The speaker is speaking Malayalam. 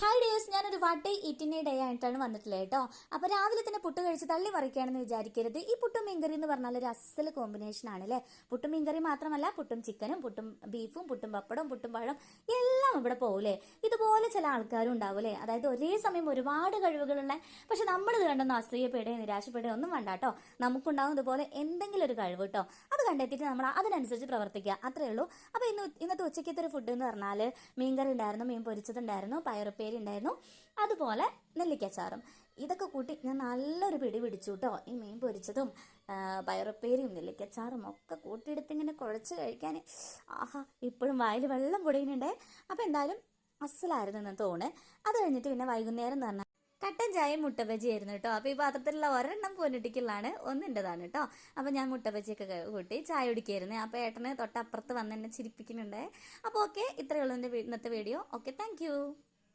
ഹായ് ഡിയേഴ്സ്, ഞാനൊരു വട്ടേ ഇറ്റിനെ ഡേ ആയിട്ടാണ് വന്നിട്ടുള്ളത് കേട്ടോ. അപ്പോൾ രാവിലെ തന്നെ പുട്ട് കഴിച്ച് തള്ളി മറിക്കുകയാണെന്ന് വിചാരിക്കരുത്. ഈ പുട്ടും മീൻകറി എന്ന് പറഞ്ഞാൽ ഒരു അസൽ കോമ്പിനേഷൻ ആണ് അല്ലേ. പുട്ടും മീൻകറി മാത്രമല്ല, പുട്ടും ചിക്കനും, പുട്ടും ബീഫും, പുട്ടും പപ്പടവും, പുട്ടും പഴം എല്ലാം ഇവിടെ പോകൂലേ. ഇതുപോലെ ചില ആൾക്കാരും ഉണ്ടാവൂലേ, അതായത് ഒരേ സമയം ഒരുപാട് കഴിവുകളുള്ള, പക്ഷെ നമ്മൾ ഇത് കണ്ടൊന്നും അസൂയപ്പെടുകയും നിരാശപ്പെടുകയും ഒന്നും വേണ്ട കേട്ടോ. നമുക്കുണ്ടാവും ഇതുപോലെ എന്തെങ്കിലും ഒരു കഴിവ് കേട്ടോ. അത് കണ്ടെത്തിയിട്ട് നമ്മൾ അതിനനുസരിച്ച് പ്രവർത്തിക്കുക, അത്രേ ഉള്ളൂ. അപ്പോൾ ഇന്നത്തെ ഉച്ചയ്ക്കത്തെ ഒരു ഫുഡ് എന്ന് പറഞ്ഞാൽ മീൻകറി ഉണ്ടായിരുന്നു, മീൻ പൊരിച്ചതുണ്ടായിരുന്നു, പയറുപ്പേരി ഉണ്ടായിരുന്നു, അതുപോലെ നെല്ലിക്കച്ചാറും. ഇതൊക്കെ കൂട്ടി ഞാൻ നല്ലൊരു പിടി പിടിച്ചു കേട്ടോ. ഈ മീൻ പൊരിച്ചതും പയറുപ്പേരിയും നെല്ലിക്കച്ചാറും ഒക്കെ കൂട്ടിയെടുത്ത് ഇങ്ങനെ കുഴച്ച് കഴിക്കാൻ ആഹാ, ഇപ്പോഴും വായിൽ വെള്ളം പൊടിയുന്നുണ്ടേ. അപ്പോൾ എന്തായാലും അസലായിരുന്നു എന്ന് തോന്നുന്നു. അത് കഴിഞ്ഞിട്ട് പിന്നെ വൈകുന്നേരം എന്ന് പറഞ്ഞാൽ കട്ടൻ ചായയും മുട്ടബജി ആയിരുന്നു കേട്ടോ. അപ്പോൾ ഈ പാത്രത്തിലുള്ള ഒരെണ്ണം പൊന്നിട്ടിക്കുള്ളതാണ്, ഒന്നിൻ്റെതാണ് കേട്ടോ. അപ്പോൾ ഞാൻ മുട്ടബജിയൊക്കെ കൂട്ടി ചായ കുടിക്കായിരുന്നു. അപ്പോൾ ഏട്ടന് തൊട്ടപ്പുറത്ത് വന്ന് എന്നെ ചിരിപ്പിക്കുന്നുണ്ട്. അപ്പോൾ ഓക്കെ, ഇത്രയേ ഉള്ളൂ എൻ്റെ ഇന്നത്തെ വീഡിയോ. Okay, thank